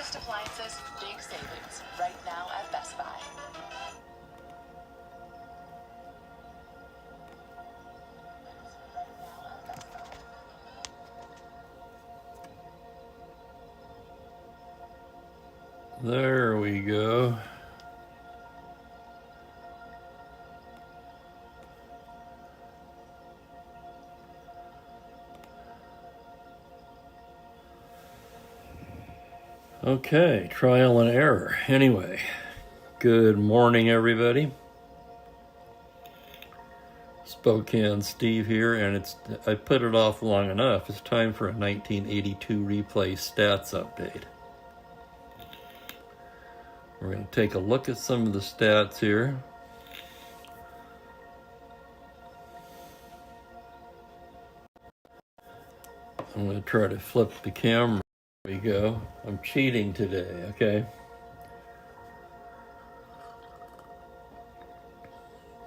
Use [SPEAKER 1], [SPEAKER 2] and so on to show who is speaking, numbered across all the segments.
[SPEAKER 1] Best appliances, big savings. Right now at Best Buy.
[SPEAKER 2] There we go. Okay, trial and error. Anyway, good morning, everybody. Spokane Steve here, and I put it off long enough. It's time for a 1982 replay stats update. We're going to take a look at some of the stats here. I'm going to try to flip the camera. There we go. I'm cheating today, okay?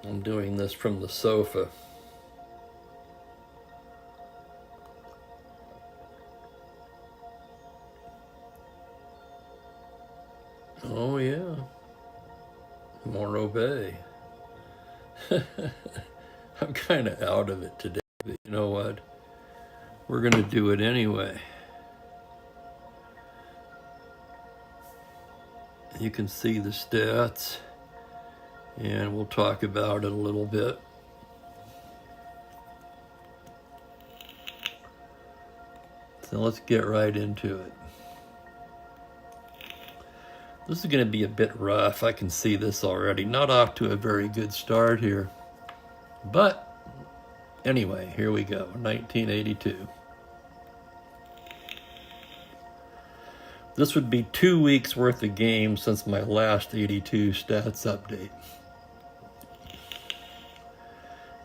[SPEAKER 2] I'm doing this from the sofa. Oh yeah, Morro Bay. I'm kind of out of it today, but you know what? We're going to do it anyway. You can see the stats, and we'll talk about it a little bit. So let's get right into it. This is going to be a bit rough. I can see this already. Not off to a very good start here. But anyway, here we go. 1982. This would be 2 weeks worth of games since my last 82 stats update.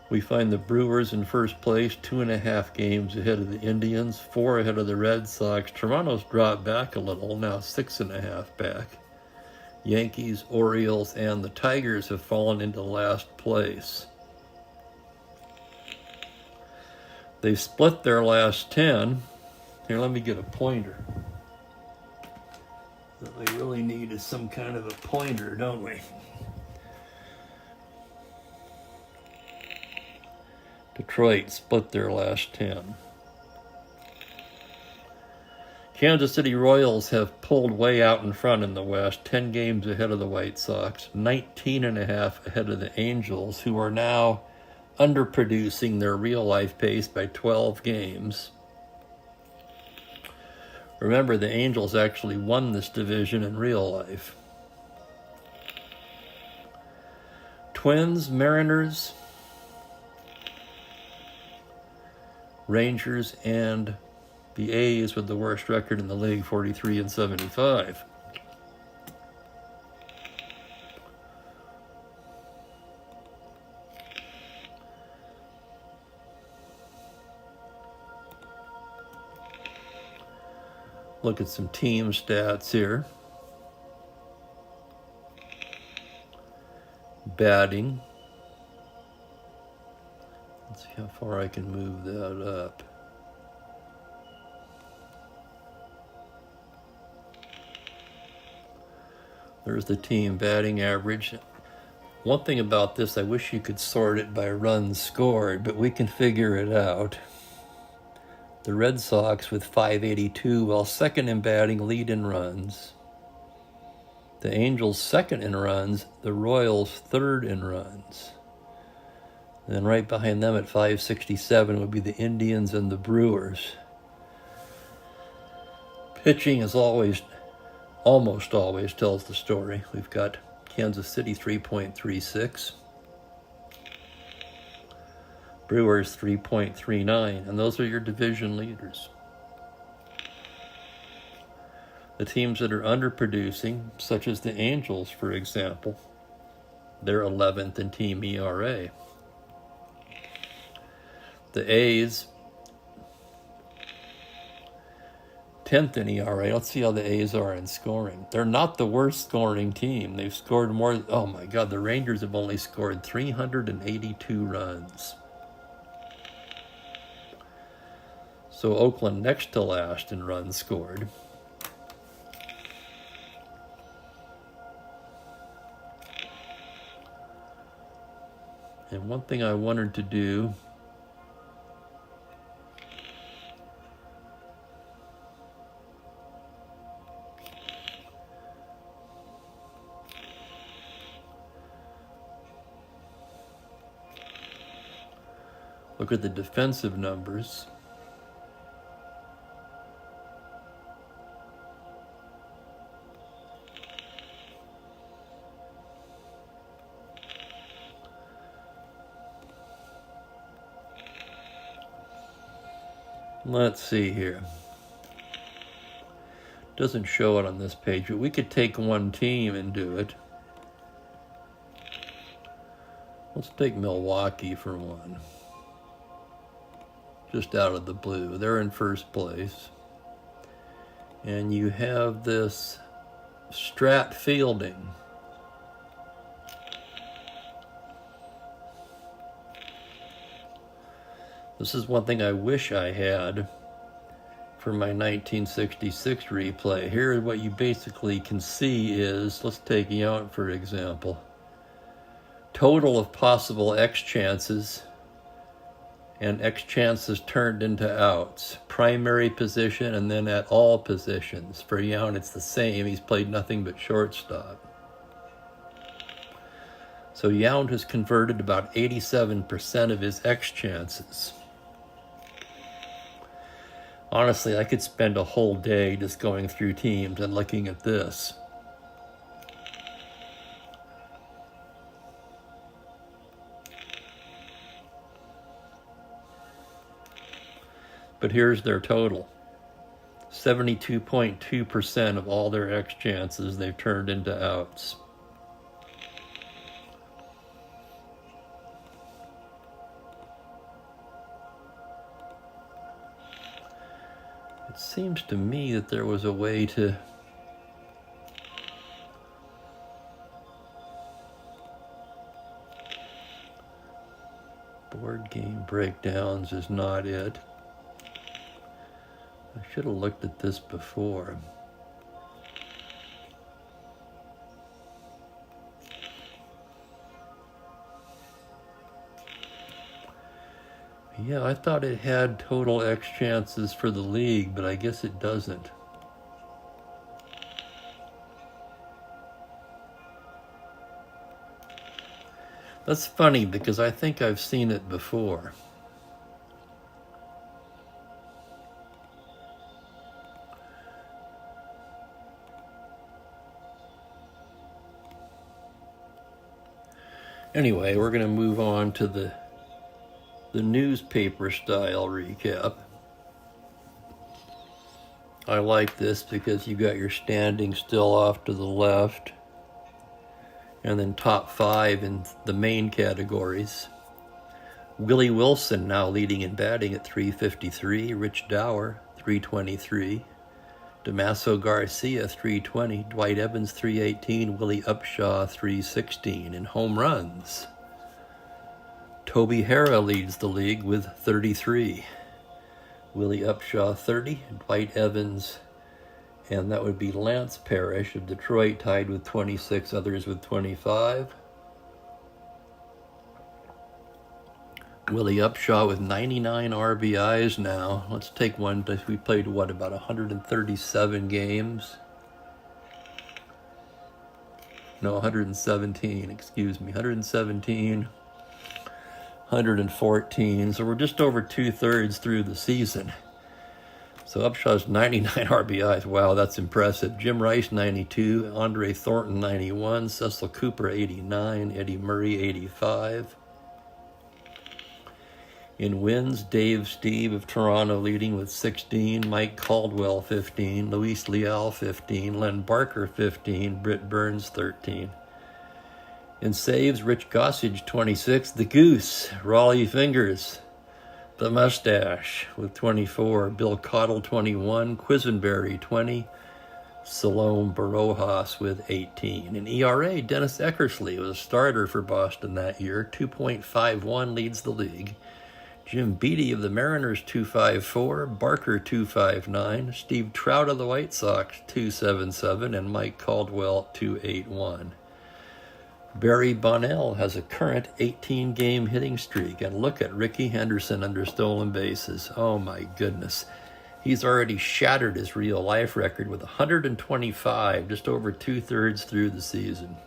[SPEAKER 2] We find the Brewers in first place, 2.5 games ahead of the Indians, 4 ahead of the Red Sox. Toronto's dropped back a little, now 6.5 back. Yankees, Orioles, and the Tigers have fallen into last place. They've split their last 10. Here, let me get a pointer. What we really need is some kind of a pointer, don't we? Detroit split their last 10. Kansas City Royals have pulled way out in front in the West, 10 games ahead of the White Sox, 19.5 ahead of the Angels, who are now underproducing their real-life pace by 12 games. Remember, the Angels actually won this division in real life. Twins, Mariners, Rangers, and the A's with the worst record in the league, 43-75. Look at some team stats here. Batting. Let's see how far I can move that up. There's the team batting average. One thing about this, I wish you could sort it by runs scored, but we can figure it out. The Red Sox with 582, while second in batting, lead in runs. The Angels second in runs, the Royals third in runs. And then right behind them at 567 would be the Indians and the Brewers. Pitching is almost always tells the story. We've got Kansas City 3.36. Brewers 3.39, and those are your division leaders. The teams that are underproducing, such as the Angels, for example, they're 11th in team ERA. The A's, 10th in ERA. Let's see how the A's are in scoring. They're not the worst scoring team. They've scored more. Oh my God, the Rangers have only scored 382 runs. So Oakland next to last in runs scored. And one thing I wanted to do, look at the defensive numbers. Let's see here. Doesn't show it on this page, but we could take one team and do it. Let's take Milwaukee for one. Just out of the blue. They're in first place. And you have this Strat Fielding. This is one thing I wish I had for my 1966 replay. Here, what you basically can see is, let's take Yount for example. Total of possible X chances and X chances turned into outs. Primary position and then at all positions. For Yount, it's the same. He's played nothing but shortstop. So Yount has converted about 87% of his X chances. Honestly, I could spend a whole day just going through teams and looking at this. But here's their total. 72.2% of all their X chances they've turned into outs. It seems to me that there was a way to board game breakdowns is not it. I should have looked at this before. Yeah, I thought it had total X chances for the league, but I guess it doesn't. That's funny because I think I've seen it before. Anyway, we're going to move on to the newspaper style recap. I like this because you got your standings still off to the left, and then top 5 in the main categories. Willie Wilson now leading in batting at 353, Rich Dower 323, Damaso Garcia 320, Dwight Evans 318, Willie Upshaw 316. In home runs, Toby Harrah leads the league with 33. Willie Upshaw 30, Dwight Evans, and that would be Lance Parrish of Detroit tied with 26, others with 25. Willie Upshaw with 99 RBIs now. Let's take one. We played, about 137 games? No, 117, excuse me. 117. 114, so we're just over 2/3 through the season. So Upshaw's 99 RBIs, wow, that's impressive. Jim Rice 92, Andre Thornton 91, Cecil Cooper 89, Eddie Murray 85. In wins, Dave Steve of Toronto leading with 16, Mike Caldwell 15, Luis Leal 15, Len Barker 15, Britt Burns 13. In saves, Rich Gossage 26, the Goose, Raleigh Fingers, the Mustache with 24, Bill Cottle 21, Quisenberry 20, Salome Barojas with 18. In ERA, Dennis Eckersley was a starter for Boston that year, 2.51, leads the league. Jim Beattie of the Mariners 254, Barker 259, Steve Trout of the White Sox 277, and Mike Caldwell 281. Barry Bonnell has a current 18-game hitting streak, and look at Ricky Henderson under stolen bases. Oh my goodness. He's already shattered his real-life record with 125, just over two-thirds through the season.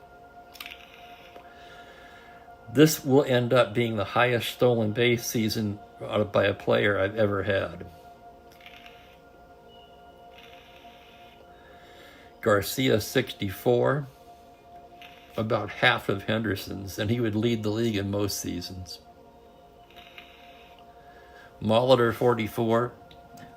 [SPEAKER 2] This will end up being the highest stolen base season by a player I've ever had. Garcia, 64. About half of Henderson's, and he would lead the league in most seasons. Molitor, 44.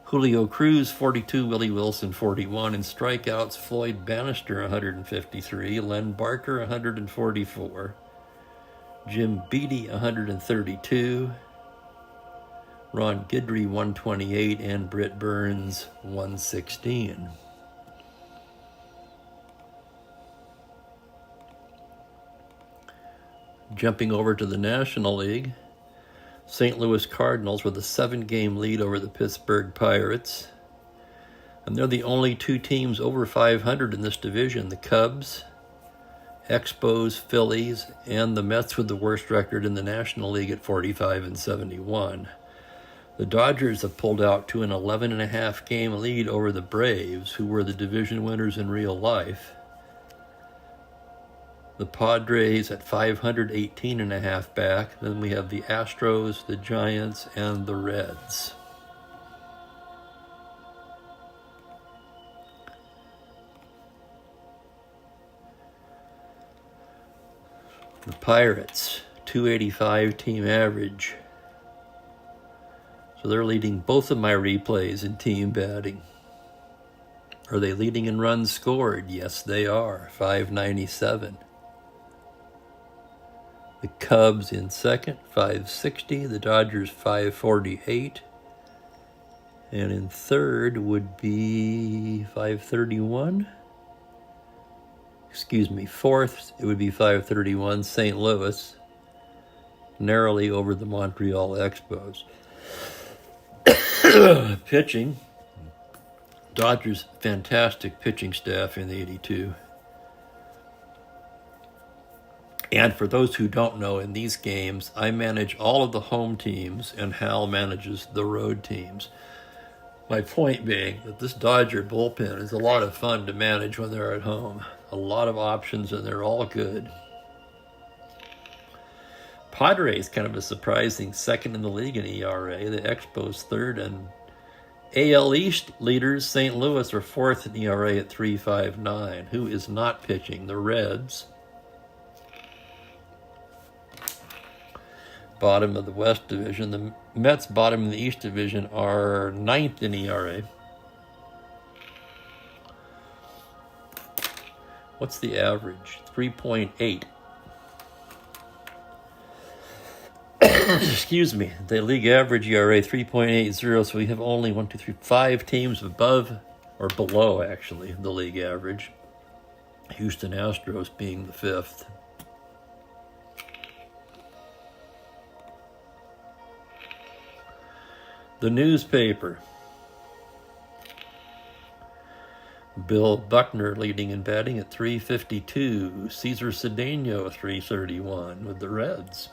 [SPEAKER 2] Julio Cruz, 42. Willie Wilson, 41. In strikeouts, Floyd Bannister, 153. Len Barker, 144. Jim Beattie, 132. Ron Guidry, 128. And Britt Burns, 116. Jumping over to the National League, St. Louis Cardinals with a 7-game lead over the Pittsburgh Pirates. And they're the only two teams over 500 in this division. The Cubs, Expos, Phillies, and the Mets with the worst record in the National League at 45-71. The Dodgers have pulled out to an 11.5-game lead over the Braves, who were the division winners in real life. The Padres at 518.5 back. Then we have the Astros, the Giants, and the Reds. The Pirates, 285 team average. So they're leading both of my replays in team batting. Are they leading in runs scored? Yes, they are, 597. The Cubs in second, 560. The Dodgers, 548. And in third would be 531. Excuse me, fourth, it would be 531. St. Louis, narrowly over the Montreal Expos. Pitching, Dodgers, fantastic pitching staff in the 82. And for those who don't know, in these games, I manage all of the home teams, and Hal manages the road teams. My point being that this Dodger bullpen is a lot of fun to manage when they're at home. A lot of options, and they're all good. Padres, kind of a surprising second in the league in ERA. The Expos third, and AL East leaders, St. Louis, are fourth in ERA at 3.59. Who is not pitching? The Reds. Bottom of the West Division. The Mets, bottom of the East Division, are ninth in ERA. What's the average? 3.8. Excuse me. The league average ERA 3.80, so we have only 5 teams above, or below actually, the league average. Houston Astros being the 5th. The newspaper. Bill Buckner leading in batting at 352. Cesar Cedeno 331 with the Reds.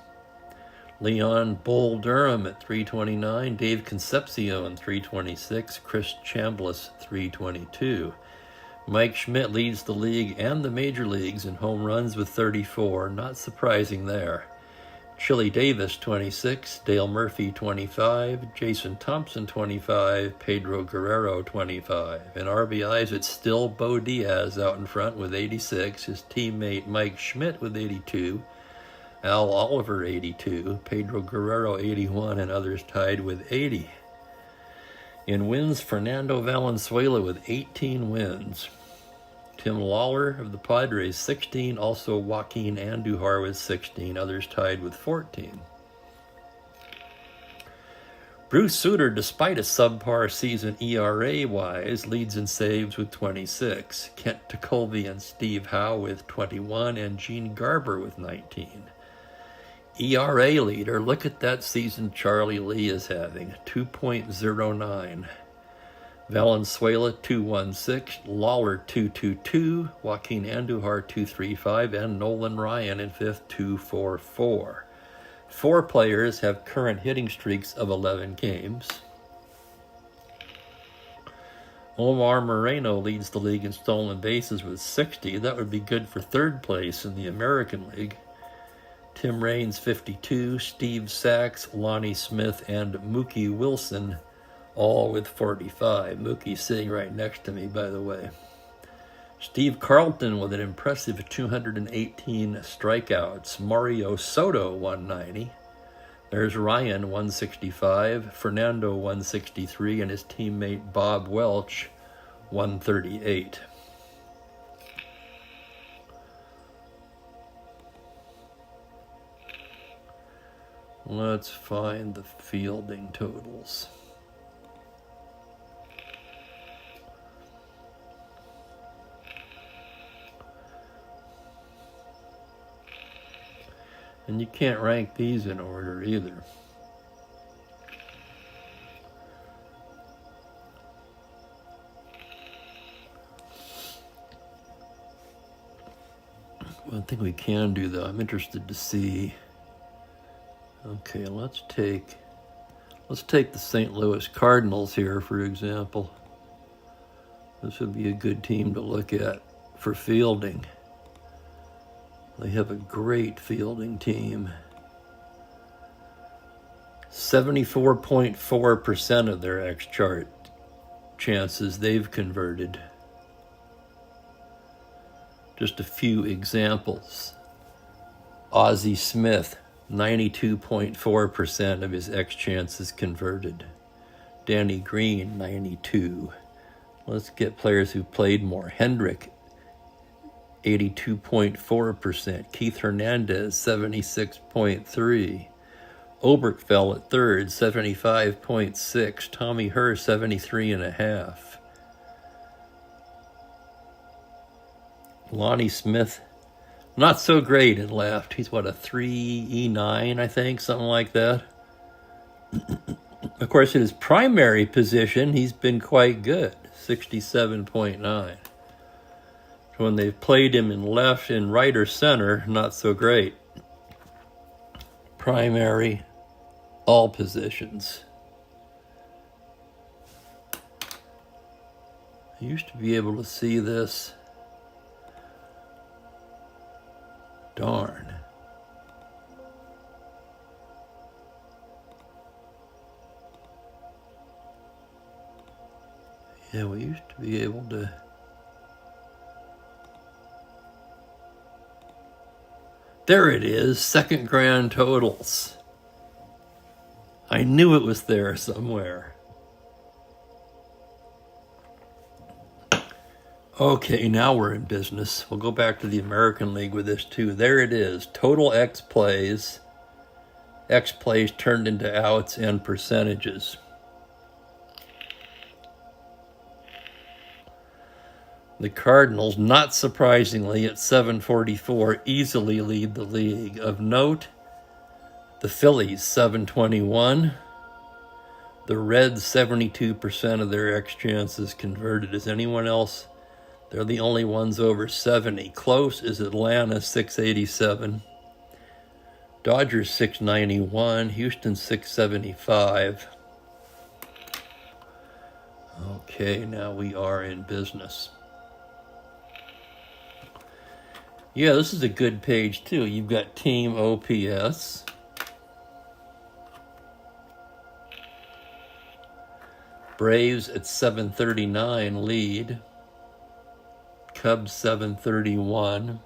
[SPEAKER 2] Leon Bull Durham at 329. Dave Concepcion 326. Chris Chambliss 322. Mike Schmidt leads the league and the major leagues in home runs with 34. Not surprising there. Chili Davis, 26, Dale Murphy, 25, Jason Thompson, 25, Pedro Guerrero, 25. In RBIs, it's still Bo Diaz out in front with 86, his teammate Mike Schmidt with 82, Al Oliver, 82, Pedro Guerrero, 81, and others tied with 80. In wins, Fernando Valenzuela with 18 wins. Tim Lawler of the Padres, 16. Also Joaquin Andujar with 16. Others tied with 14. Bruce Sutter, despite a subpar season ERA-wise, leads in saves with 26. Kent Tekulve and Steve Howe with 21. And Gene Garber with 19. ERA leader, look at that season Charlie Lee is having, 2.09. Valenzuela 216, Lawler 222, Joaquin Andujar 235, and Nolan Ryan in fifth 244. 4 players have current hitting streaks of 11 games. Omar Moreno leads the league in stolen bases with 60. That would be good for third place in the American League. Tim Raines 52, Steve Sachs, Lonnie Smith, and Mookie Wilson all with 45. Mookie's sitting right next to me, by the way. Steve Carlton with an impressive 218 strikeouts. Mario Soto 190. There's Ryan 165, Fernando 163, and his teammate Bob Welch 138. Let's find the fielding totals. And you can't rank these in order either. One thing we can do, though, I'm interested to see. Okay, let's take the St. Louis Cardinals here, for example. This would be a good team to look at for fielding. They have a great fielding team. 74.4% of their X-chart chances they've converted. Just a few examples. Ozzie Smith, 92.4% of his X chances converted. Danny Green, 92. Let's get players who played more. Hendrick, 82.4%. Keith Hernandez, 76.3%. Oberkfell at third, 75.6%. Tommy Herr, 73.5%. Lonnie Smith, not so great in left. He's what, a 3E9, I think, something like that. Of course, in his primary position, he's been quite good, 67.9. When they've played him in left and right or center, not so great. Primary, all positions. I used to be able to see this. Darn. Yeah, we used to be able to. There it is, second grand totals. I knew it was there somewhere. Okay, now we're in business. We'll go back to the American League with this too. There it is, total X plays turned into outs and percentages. The Cardinals, not surprisingly, at 744, easily lead the league. Of note, the Phillies, 721. The Reds, 72% of their X chances converted. Is anyone else? They're the only ones over 70. Close is Atlanta, 687. Dodgers, 691. Houston, 675. Okay, now we are in business. Yeah, this is a good page, too. You've got team OPS. Braves at 739 lead. Cubs 731.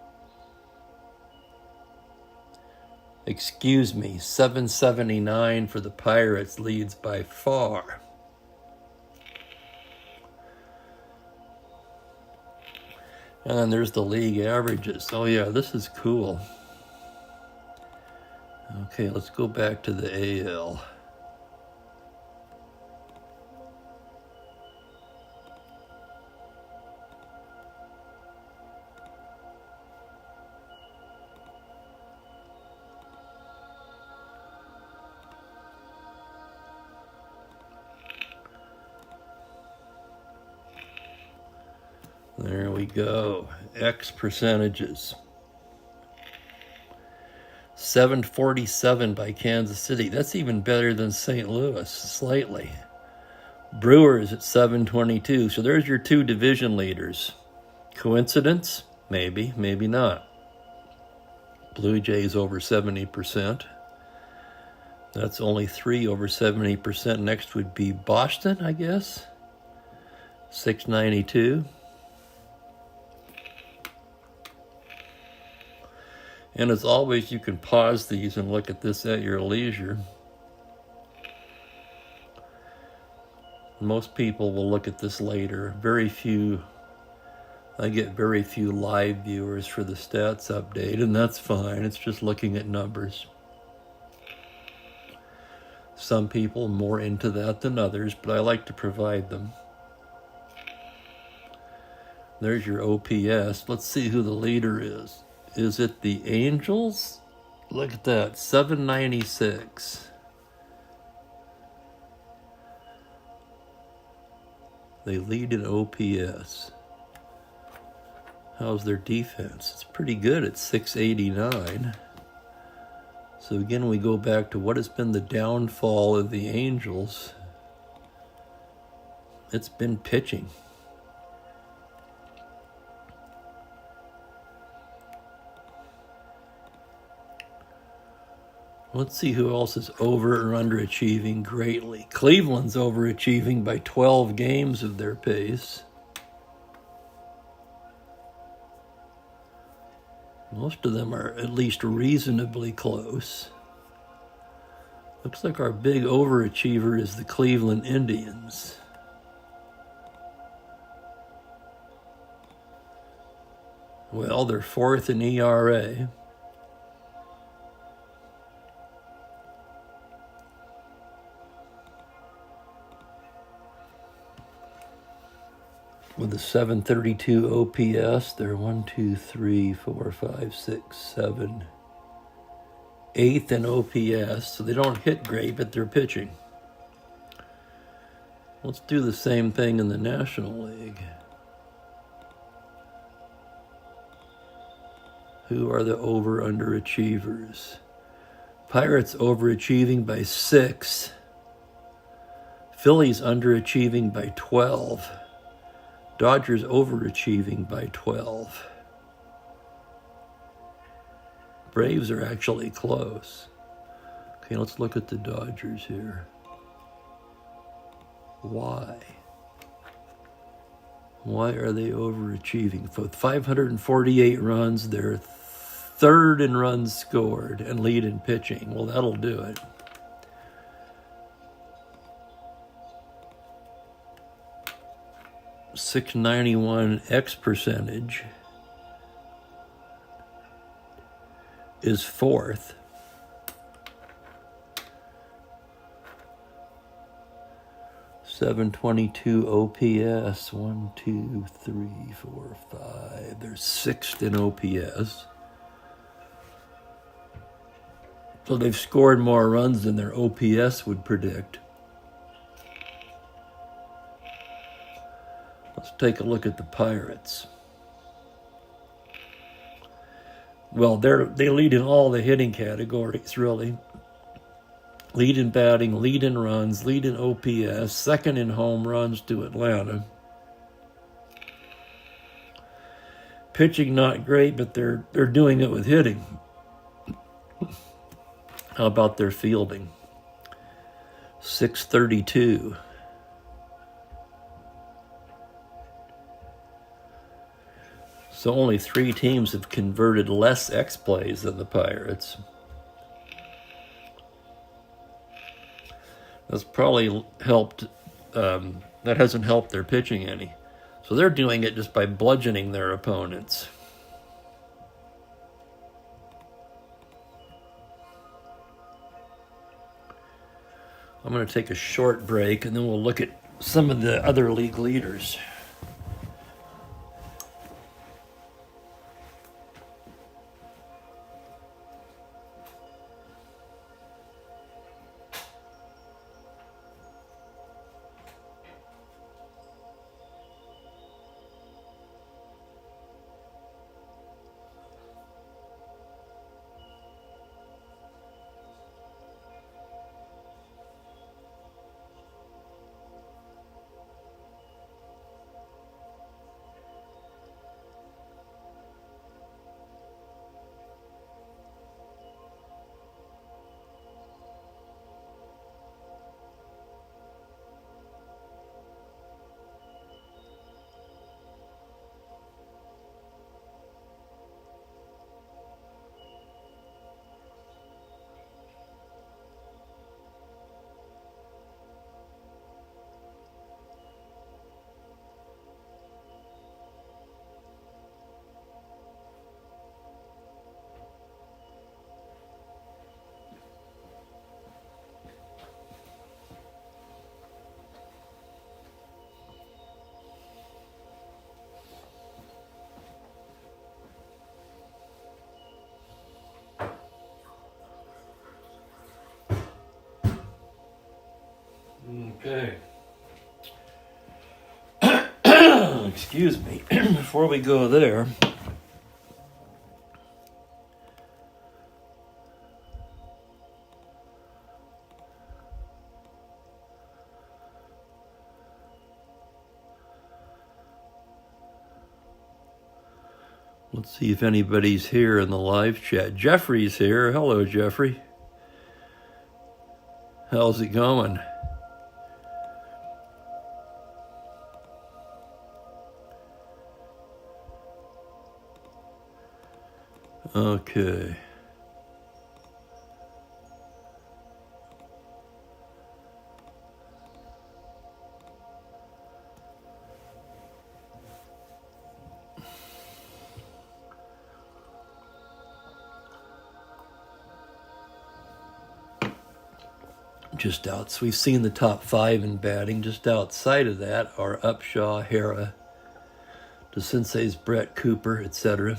[SPEAKER 2] Excuse me, 779 for the Pirates leads by far. And then there's the league averages. Oh yeah, this is cool. Okay, let's go back to the AL. There we go. X percentages. 747 by Kansas City. That's even better than St. Louis, slightly. Brewers at 722. So there's your two division leaders. Coincidence? Maybe, maybe not. Blue Jays over 70%. That's only 3 over 70%. Next would be Boston, I guess. 692. And as always, you can pause these and look at this at your leisure. Most people will look at this later. I get very few live viewers for the stats update, and that's fine. It's just looking at numbers. Some people more into that than others, but I like to provide them. There's your OPS. Let's see who the leader is. Is it the Angels? Look at that, 796. They lead in OPS. How's their defense? It's pretty good at 689. So again, we go back to what has been the downfall of the Angels. It's been pitching. Let's see who else is over or underachieving greatly. Cleveland's overachieving by 12 games of their pace. Most of them are at least reasonably close. Looks like our big overachiever is the Cleveland Indians. Well, they're fourth in ERA. With a 732 OPS, they're 1, 2, 3, 4, 5, 6, 7, 8th in OPS. So they don't hit great, but they're pitching. Let's do the same thing in the National League. Who are the over-underachievers? Pirates overachieving by 6. Phillies underachieving by 12. Dodgers overachieving by 12. Braves are actually close. Okay, let's look at the Dodgers here. Why? Why are they overachieving? With 548 runs, they're third in runs scored and lead in pitching. Well, that'll do it. .691 X percentage is 4th. .722 OPS, 1, 2, 3, 4, 5. They're 6th in OPS. So they've scored more runs than their OPS would predict. Let's take a look at the Pirates. Well, they lead in all the hitting categories, really. Lead in batting, lead in runs, lead in OPS, second in home runs to Atlanta. Pitching not great, but they're doing it with hitting. How about their fielding? 632. So only 3 teams have converted less X plays than the Pirates. That's probably helped. That hasn't helped their pitching any. So they're doing it just by bludgeoning their opponents. I'm going to take a short break and then we'll look at some of the other league leaders. excuse me, before we go there, let's see if anybody's here in the live chat. Jeffrey's here. Hello, Jeffrey. How's it going? Okay. Just out. So we've seen the top 5 in batting. Just outside of that are Upshaw, Hara, DeCinces, Brett, Cooper, etc.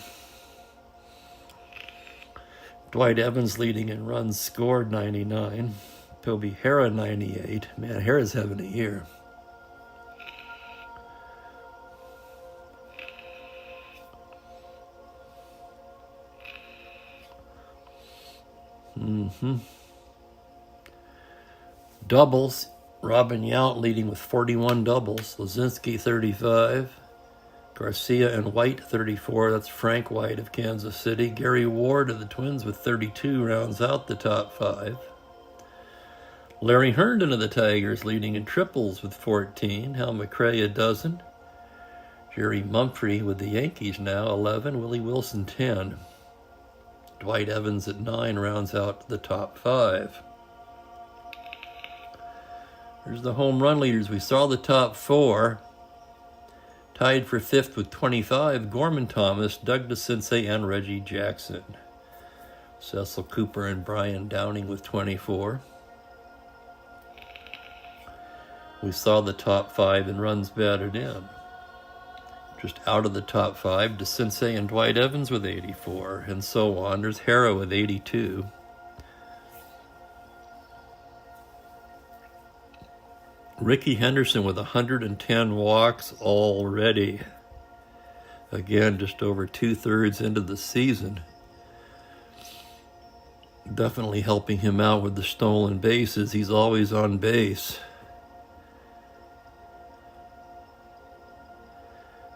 [SPEAKER 2] Dwight Evans leading in runs scored, 99. Toby Hara, 98. Man, Hara's having a year. Doubles, Robin Yount leading with 41 doubles. Lazinski, 35. Garcia and White, 34. That's Frank White of Kansas City. Gary Ward of the Twins with 32 rounds out the top 5. Larry Herndon of the Tigers leading in triples with 14. Hal McRae, a dozen. Jerry Mumphrey with the Yankees now, 11. Willie Wilson, 10. Dwight Evans at 9 rounds out the top 5. There's the home run leaders. We saw the top 4. Tied for 5th with 25, Gorman Thomas, Doug DeCinces, and Reggie Jackson. Cecil Cooper and Brian Downing with 24. We saw the top 5 in runs batted in. Just out of the top 5, DeCinces and Dwight Evans with 84, and so on. There's Hara with 82. Ricky Henderson with 110 walks already. Again, just over 2/3 into the season. Definitely helping him out with the stolen bases. He's always on base.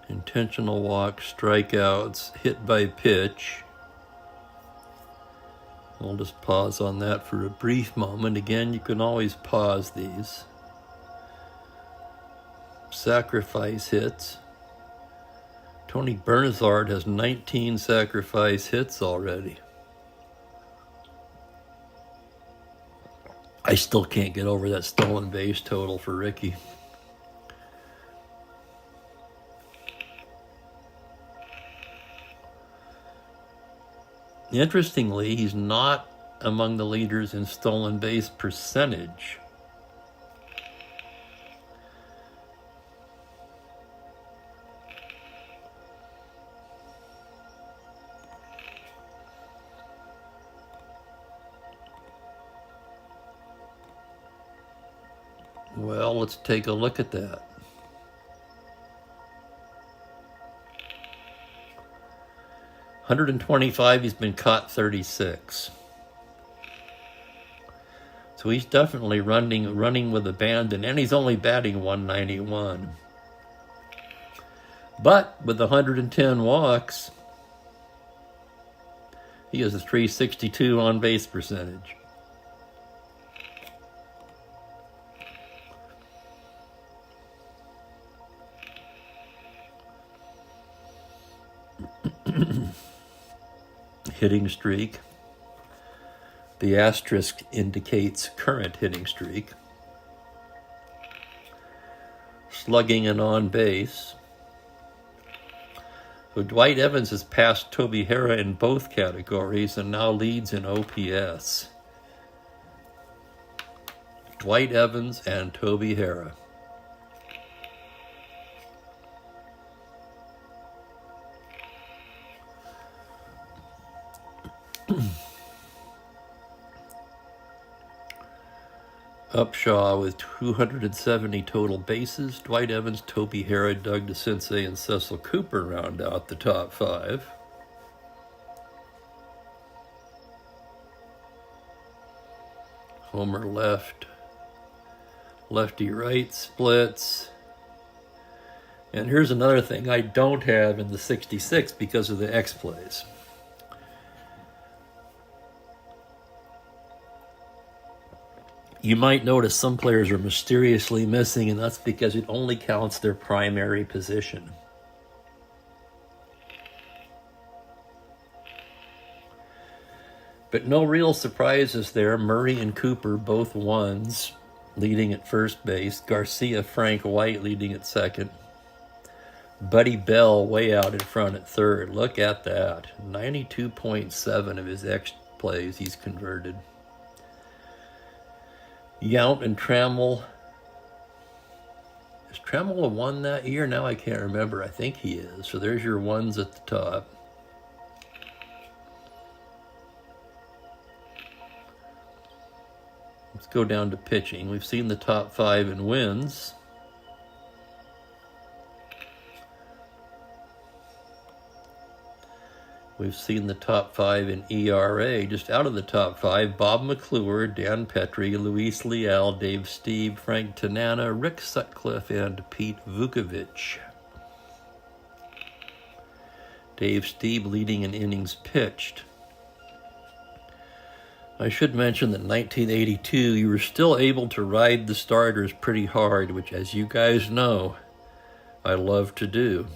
[SPEAKER 2] Intentional walks, strikeouts, hit by pitch. I'll just pause on that for a brief moment. Again, you can always pause these. Sacrifice hits. Tony Bernazard has 19 sacrifice hits already. I still can't get over that stolen base total for Ricky. Interestingly, he's not among the leaders in stolen base percentage. Well, let's take a look at that. .125, he's been caught 36. So he's definitely running with abandon, and he's only batting .191. But with 110 walks, he has a .362 on-base percentage. Hitting streak. The asterisk indicates current hitting streak. Slugging and on base. So Dwight Evans has passed Toby Hara in both categories and now leads in OPS. Dwight Evans and Toby Hara. Upshaw with 270 total bases. Dwight Evans, Toby Harrod, Doug DeCinces, and Cecil Cooper round out the top 5. Homer left, lefty right splits. And here's another thing I don't have in the 66 because of the X plays. You might notice some players are mysteriously missing, and that's because it only counts their primary position. But no real surprises there. Murray and Cooper, both ones, leading at first base. Garcia, Frank White leading at second. Buddy Bell way out in front at third. Look at that. 92.7 of his X plays he's converted. Yount and Trammell. Is Trammell a 1 that year? Now I can't remember. I think he is. So there's your ones at the top. Let's go down to pitching. We've seen the top 5 in wins. We've seen the top 5 in ERA. Just out of the top 5, Bob McClure, Dan Petrie, Luis Leal, Dave Stieb, Frank Tanana, Rick Sutcliffe, and Pete Vukovich. Dave Stieb leading in innings pitched. I should mention that in 1982, you were still able to ride the starters pretty hard, which, as you guys know, I love to do.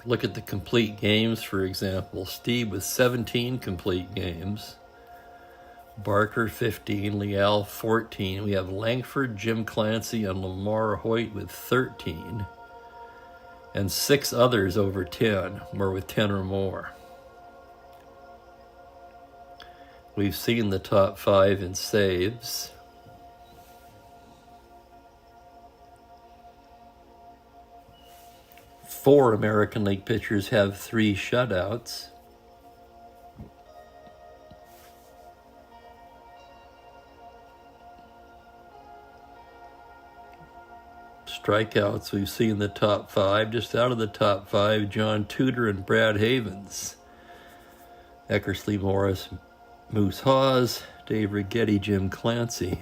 [SPEAKER 2] Look at the complete games, for example. Steve with 17 complete games. Barker 15, Leal 14. We have Langford, Jim Clancy, and Lamar Hoyt with 13. And 6 others over 10, or with 10 or more. We've seen the top 5 in saves. Four American League pitchers have 3 shutouts. Strikeouts, we've seen the top 5. Just out of the top 5, John Tudor and Brad Havens. Eckersley Morris, Moose Hawes, Dave Righetti, Jim Clancy.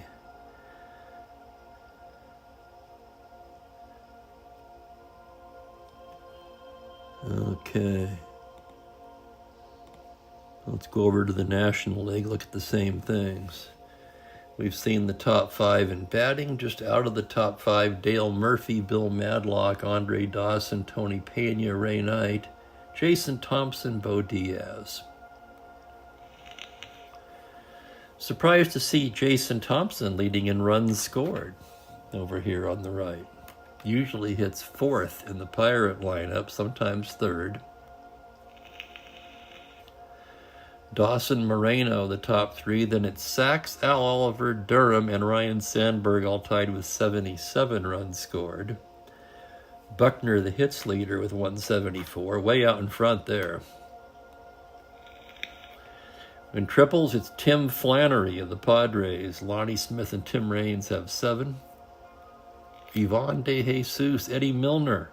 [SPEAKER 2] Okay. Let's go over to the National League, look at the same things. We've seen the top 5 in batting. Just out of the top 5, Dale Murphy, Bill Madlock, Andre Dawson, Tony Pena, Ray Knight, Jason Thompson, Bo Diaz. Surprised to see Jason Thompson leading in runs scored over here on the right. Usually hits 4th in the Pirate lineup, sometimes 3rd. Dawson, Moreno, the top 3. Then it's Sachs, Al Oliver, Durham, and Ryan Sandberg, all tied with 77 runs scored. Buckner, the hits leader, with 174, way out in front there. In triples, it's Tim Flannery of the Padres. Lonnie Smith and Tim Raines have 7. Ivan De Jesus, Eddie Milner,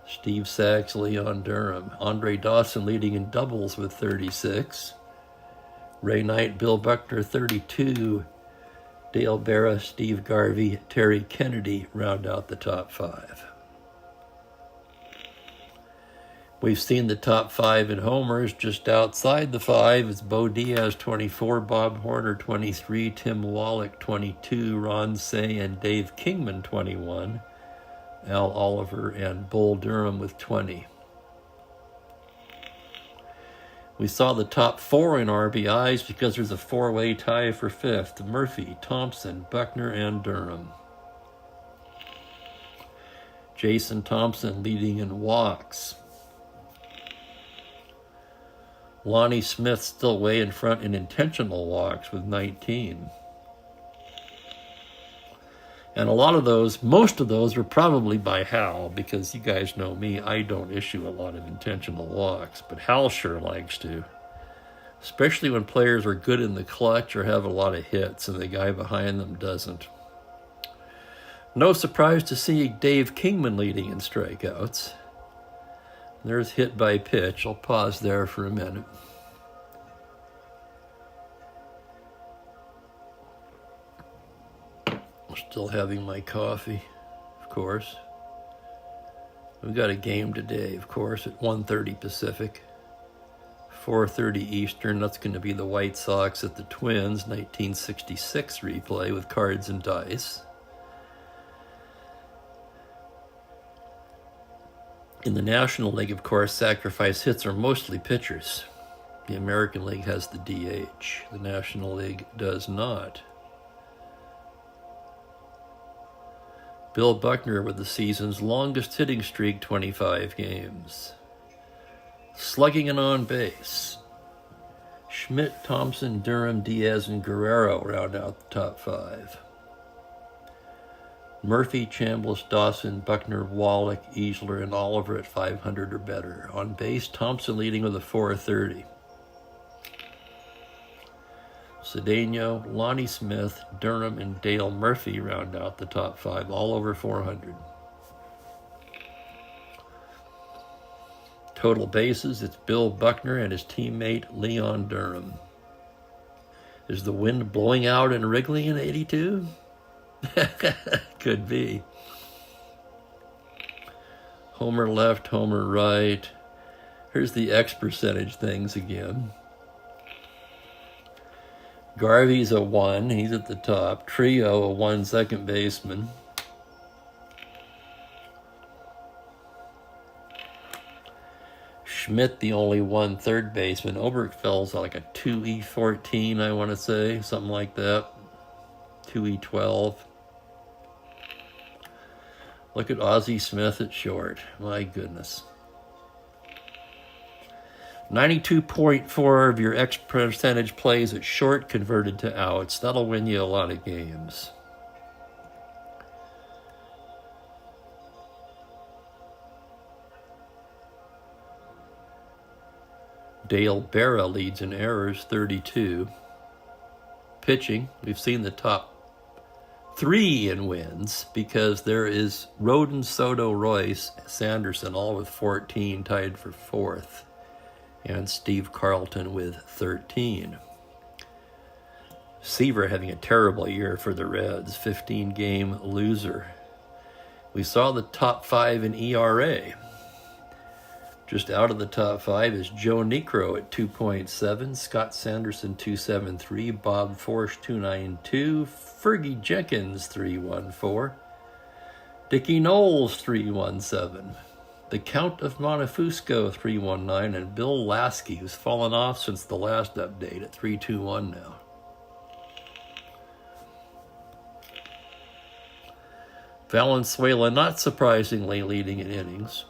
[SPEAKER 2] Steve Sachs, Leon Durham. Andre Dawson leading in doubles with 36. Ray Knight, Bill Buckner, 32. Dale Berra, Steve Garvey, Terry Kennedy round out the top 5. We've seen the top 5 in homers. Just outside the 5 is Bo Diaz, 24, Bob Horner, 23, Tim Wallach, 22, Ron Say and Dave Kingman, 21, Al Oliver and Bull Durham with 20. We saw the top 4 in RBIs because there's a 4-way tie for 5th. Murphy, Thompson, Buckner, and Durham. Jason Thompson leading in walks. Lonnie Smith still way in front in intentional walks with 19. And a lot of those, most of those, were probably by Hal, because you guys know me, I don't issue a lot of intentional walks, but Hal sure likes to. especially when players are good in the clutch or have a lot of hits and the guy behind them doesn't. No surprise to see Dave Kingman leading in strikeouts. There's hit by pitch. I'll pause there for a minute. Still having my coffee, of course. We've got a game today, of course, at 1:30 Pacific, 4:30 Eastern. That's going to be the White Sox at the Twins, 1966 replay with cards and dice. In the National League, of course, sacrifice hits are mostly pitchers. The American League has the DH. The National League does not. Bill Buckner with the season's longest hitting streak, 25 games. Slugging and on base. Schmidt, Thompson, Durham, Diaz, and Guerrero round out the top 5. Murphy, Chambliss, Dawson, Buckner, Wallach, Easler, and Oliver at 500 or better. On base, Thompson leading with a 430. Cedeno, Lonnie Smith, Durham, and Dale Murphy round out the top 5, all over 400. Total bases, it's Bill Buckner and his teammate Leon Durham. Is the wind blowing out in Wrigley in 82? Could be. Homer left, homer right. Here's the X percentage things again. Garvey's a 1, he's at the top. Trio, a 1 second baseman. Schmidt, the only 1 third baseman. Oberkfeld's like a 2E14, I want to say, something like that. 2E12. Look at Ozzie Smith at short. My goodness. 92.4 of your X percentage plays at short converted to outs. That'll win you a lot of games. Dale Berra leads in errors, 32. Pitching, we've seen the top 3 in wins because there is Roden, Soto, Royce, Sanderson, all with 14, tied for 4th. And Steve Carlton with 13. Seaver having a terrible year for the Reds, 15-game loser. We saw the top 5 in ERA. Just out of the top 5 is Joe Niekro at 2.7, Scott Sanderson 2.73, Bob Forsch 2.92, Fergie Jenkins 3.14, Dickie Knowles 3.17. The Count of Montefusco, 319, and Bill Lasky, who's fallen off since the last update at 321 now. Valenzuela, not surprisingly, leading in innings.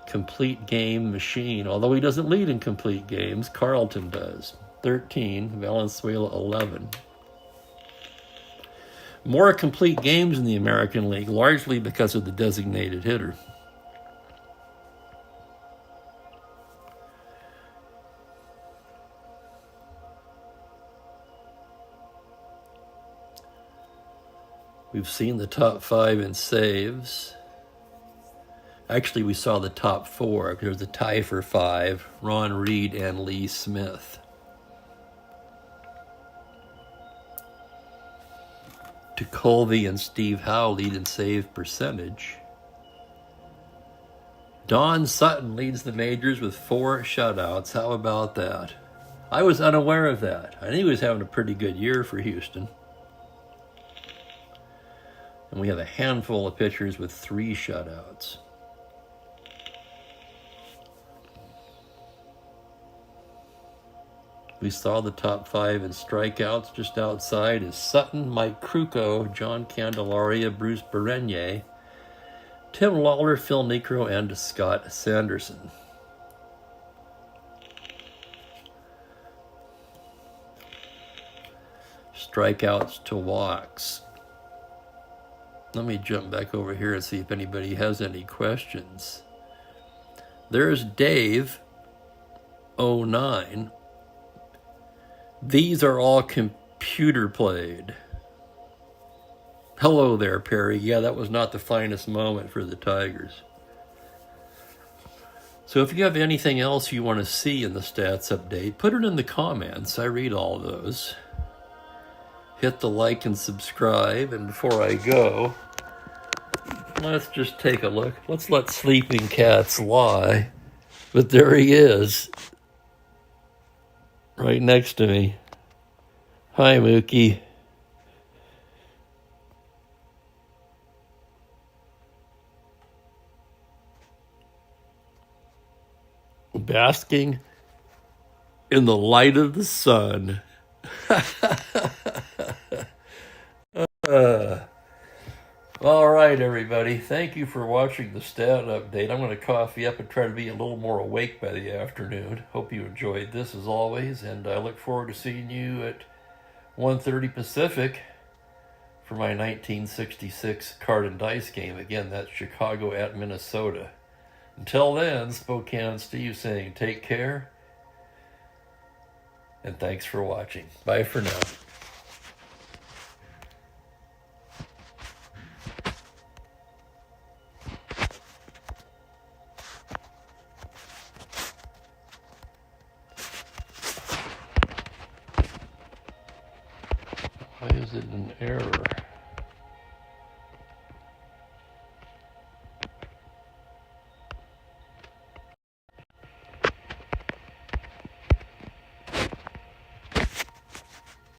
[SPEAKER 2] Complete game machine, although he doesn't lead in complete games, Carlton does. 13, Valenzuela 11. More complete games in the American League, largely because of the designated hitter. We've seen the top 5 in saves. Actually, we saw the top 4. There's a tie for 5, Ron Reed and Lee Smith. Colby and Steve Howe lead in save percentage. Don Sutton leads the majors with 4 shutouts. How about that? I was unaware of that. I think he was having a pretty good year for Houston. And we have a handful of pitchers with 3 shutouts. We saw the top 5 in strikeouts. Just outside is Sutton, Mike Krukow, John Candelaria, Bruce Berenier, Tim Lawler, Phil Niekro, and Scott Sanderson. Strikeouts to walks. Let me jump back over here and see if anybody has any questions. There's Dave Strat-O-9. These are all computer played. Hello there, Perry. Yeah, that was not the finest moment for the Tigers. So if you have anything else you want to see in the stats update, put it in the comments. I read all those. Hit the like and subscribe. And before I go, let's just take a look. Let's let sleeping cats lie. But there he is, right next to me. Hi, Mookie. Basking in the light of the sun. All right, everybody. Thank you for watching the stat update. I'm going to coffee up and try to be a little more awake by the afternoon. Hope you enjoyed this as always, and I look forward to seeing you at 1:30 Pacific for my 1966 card and dice game. Again, that's Chicago at Minnesota. Until then, Spokane Steve saying take care, and thanks for watching. Bye for now. Why is it an error?